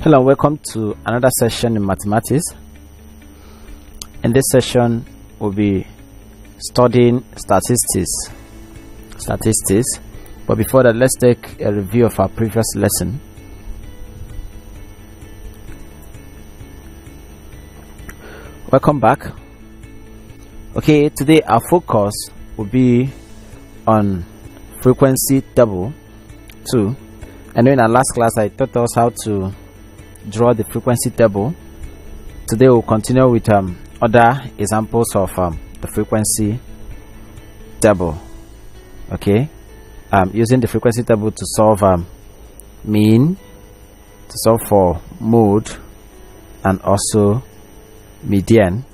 Hello, welcome to another session in mathematics. In this session, we'll be studying statistics. But before that, let's take a review of our previous lesson. Welcome back. Okay, today our focus will be on frequency table 2. I know in our last class I taught us how to draw the frequency table. Today we'll continue with other examples of the frequency table. Okay, using the frequency table to solve mean, to solve for mode, and also median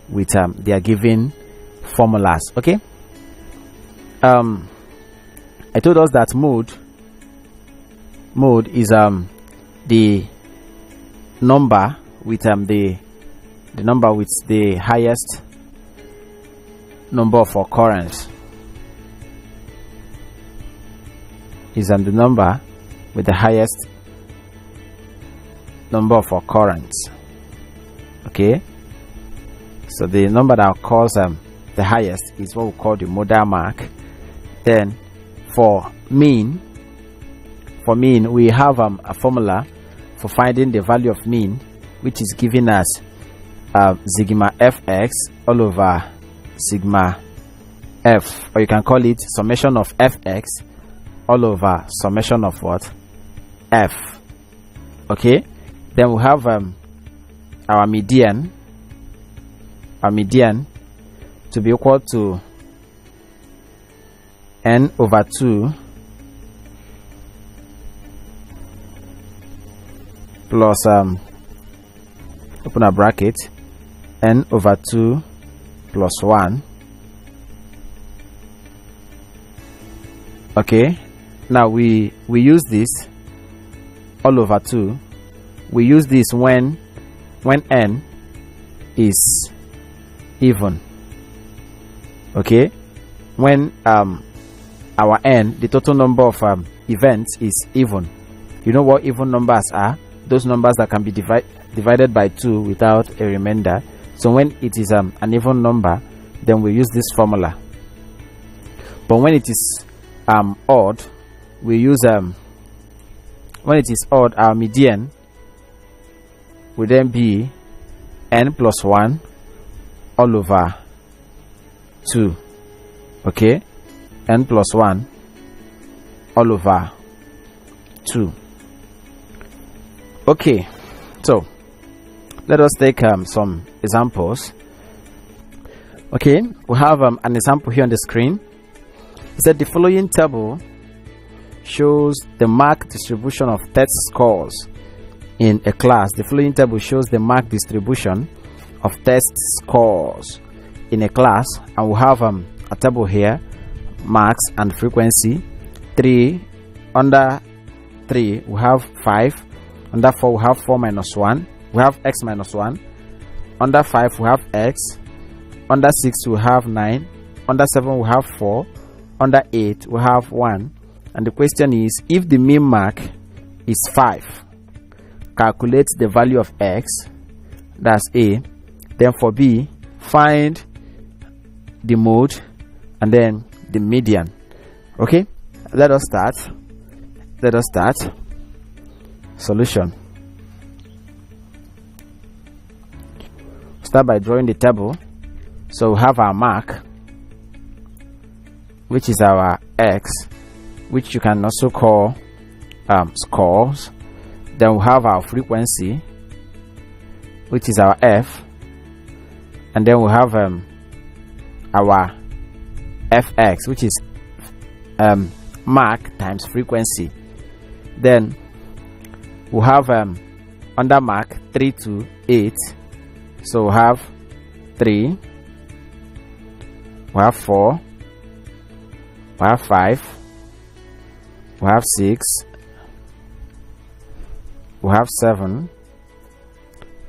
with their given formulas. Okay, I told us that mode is the number with the number with the highest number of occurrence. Is the number with the highest number of occurrence. Okay, so the number that occurs the highest is what we call the modal mark. Then for mean we have a formula for finding the value of mean, which is given as sigma fx all over sigma f, or you can call it summation of fx all over summation of what? F. Okay, then we have our median to be equal to n over 2 plus open a bracket n over 2 plus 1. Okay, now we use this all over 2. We use this when n is even. Okay, when our n, the total number of events, is even. You know what even numbers are? Those numbers that can be divided by 2 without a remainder. So when it is an even number, then we use this formula. But when it is odd, we use when it is odd, our median will then be n plus 1 all over 2. Okay, n plus 1 all over 2. Okay, so let us take some examples. Okay, we have an example here on the screen. It said the following table shows the mark distribution of test scores in a class. The following table shows the mark distribution of test scores in a class, and we have a table here, marks and frequency. 3 under 3 we have 5. Under 4 we have 4 minus 1, we have x minus 1. Under 5 we have x. Under 6 we have 9. Under 7 we have 4. Under 8 we have 1. And the question is, if the mean mark is 5, calculate the value of x. That's A. Then for B, find the mode and then the median. Okay, let us start. Solution. Start by drawing the table. So we have our mark, which is our x, which you can also call scores. Then we have our frequency, which is our f, and then we have our fx, which is mark times frequency. Then we have under mark 3 to 8, so we have 3, we have 4, we have 5, we have 6, we have 7,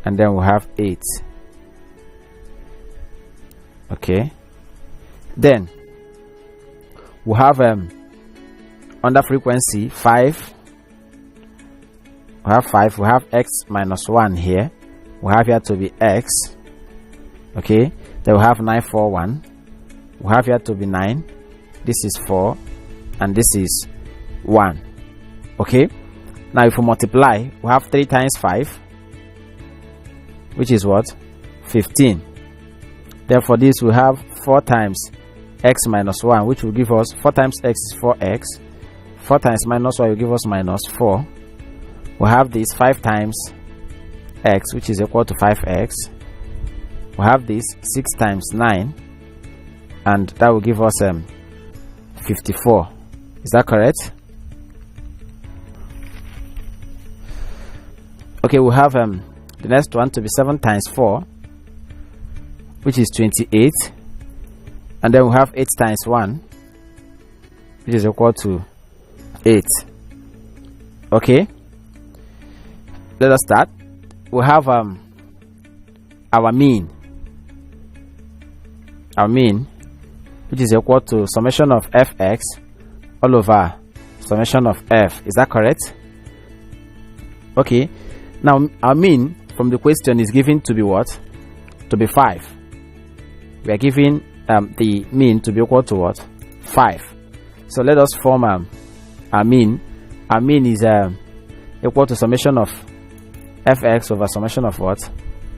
and then we have 8. Okay, then we have under frequency 5, We have 5. We have x minus 1 here. We have here to be x. Okay. Then we have 941. We have here to be 9. This is 4. And this is 1. Okay. Now if we multiply, we have 3 times 5, which is what? 15. Therefore this we have 4 times x minus 1, which will give us 4 times x is 4x. 4 times minus 1 will give us minus 4. We have this 5 times x, which is equal to 5x. We have this 6 times 9, and that will give us 54. Is that correct? Okay, we have the next one to be 7 times 4, which is 28, and then we have 8 times 1, which is equal to 8. Okay, let us start. We have our mean, which is equal to summation of fx all over summation of f. Is that correct? Okay, now our mean from the question is given to be what? To be 5. We are given the mean to be equal to what? 5. So let us form our mean. Our mean is equal to summation of fx over summation of what?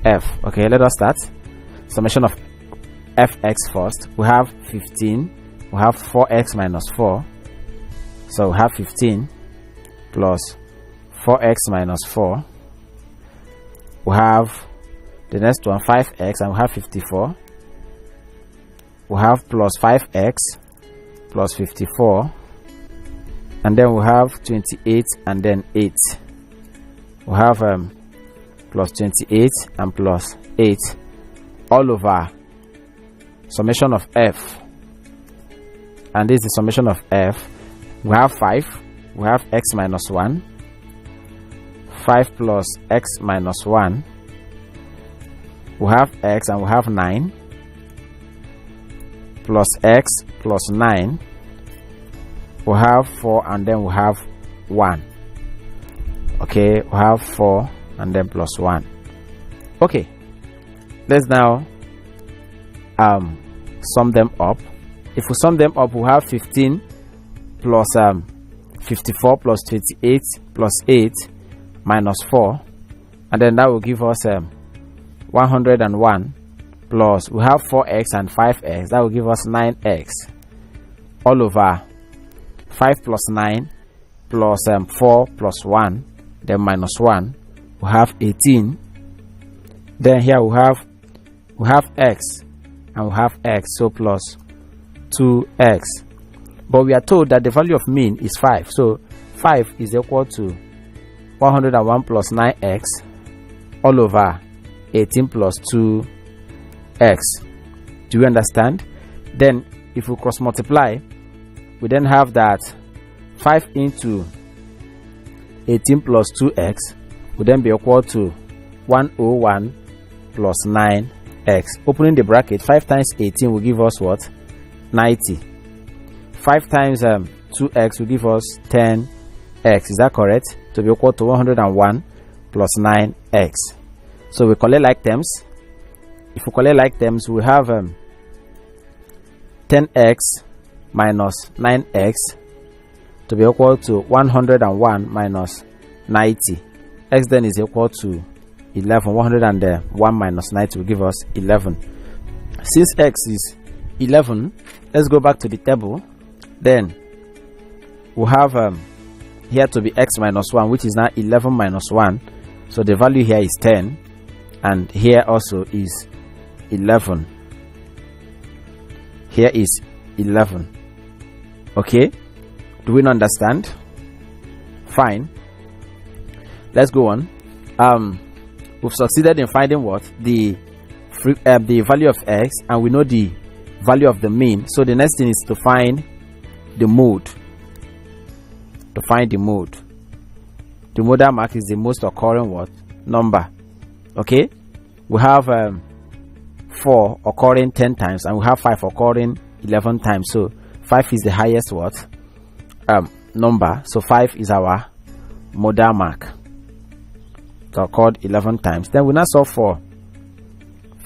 F. Okay, let us start. Summation of fx first. We have 15. We have 4x minus 4. So we have 15 plus 4x minus 4. We have the next one, 5x, and we have 54. We have plus 5x plus 54, and then we have 28 and then 8. We have plus 28 and plus 8 all over summation of f, and this is the summation of f. We have 5. We have x minus 1. 5 plus x minus 1. We have x, and we have 9 plus x plus 9. We have 4, and then we have 1. Okay, we have 4 and then plus 1. Okay, let's now sum them up. If we sum them up, we have 15 plus 54 plus 28 plus 8 minus 4, and then that will give us 101 plus, we have 4x and 5x, that will give us 9x all over 5 plus 9 plus 4 plus 1, then minus 1, we have 18. Then here we have x and we have x, so plus 2x. But we are told that the value of mean is 5, so 5 is equal to 101 plus 9x all over 18 plus 2x. Do you understand? Then if we cross multiply, we then have that 5 into 18 plus 2x would then be equal to 101 plus 9x. Opening the bracket, 5 times 18 will give us what? 90. 5 times 2x will give us 10x. Is that correct? To be equal to 101 plus 9x. So we collect like terms. If we collect like terms, we have 10x minus 9x to be equal to 101 minus 90. X then is equal to 11. 101 minus 90 will give us 11. Since x is 11, let's go back to the table. Then we have here to be x minus 1, which is now 11 minus 1. So the value here is 10, and here also is 11. Here is 11. Okay, do we not understand? Fine, let's go on. We've succeeded in finding what? The value of x, and we know the value of the mean. So the next thing is to find the mode. To find the mode. The modal mark is the most occurring what? Number. Okay, we have 4 occurring 10 times, and we have 5 occurring 11 times. So 5 is the highest what? Number. So 5 is our modal mark. that occurred 11 times. Then we now solve for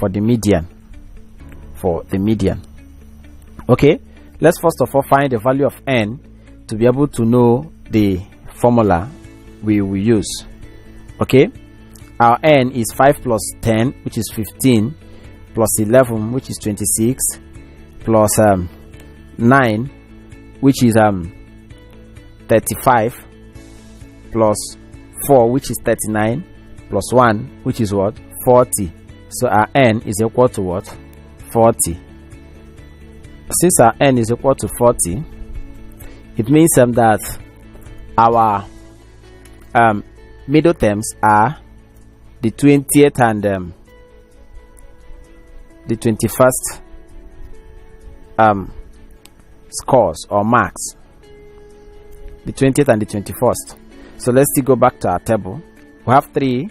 the median. Okay, let's first of all find the value of n to be able to know the formula we will use. Okay, our n is 5 plus 10, which is 15, plus 11, which is 26, plus 9, which is 35, plus 4, which is 39, plus 1, which is what? 40. So our n is equal to what? 40. Since our n is equal to 40, it means that our middle terms are the 20th and the 21st scores or marks. The 20th and the 21st. So let's still go back to our table. We have 3.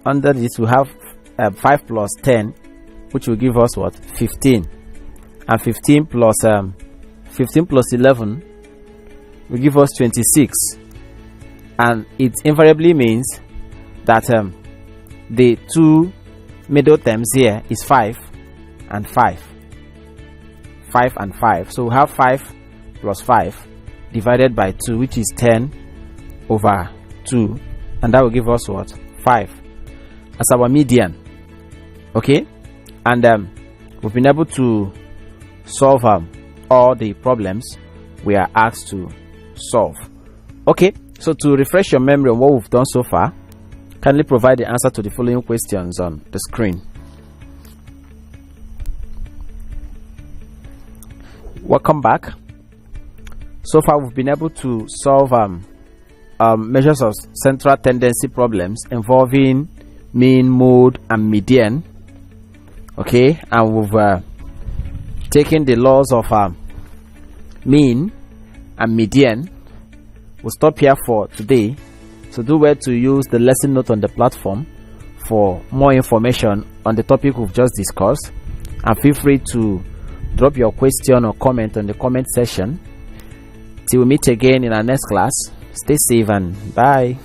Under this we have 5 plus 10, which will give us what? 15. And 15 plus 11 will give us 26. And it invariably means that the two middle terms here is 5 and 5. 5 and 5. So we have 5 plus 5 divided by 2, which is 10 over 2, and that will give us what? 5 as our median. Okay, and we've been able to solve all the problems we are asked to solve. Okay, so to refresh your memory on what we've done so far, kindly provide the answer to the following questions on the screen. Welcome back. So far we've been able to solve measures of central tendency problems involving mean, mode, and median. Okay, and we've taken the laws of mean and median. We'll stop here for today. So do well to use the lesson note on the platform for more information on the topic we've just discussed, and feel free to drop your question or comment on the comment section. Till we meet again in our next class, stay safe and bye.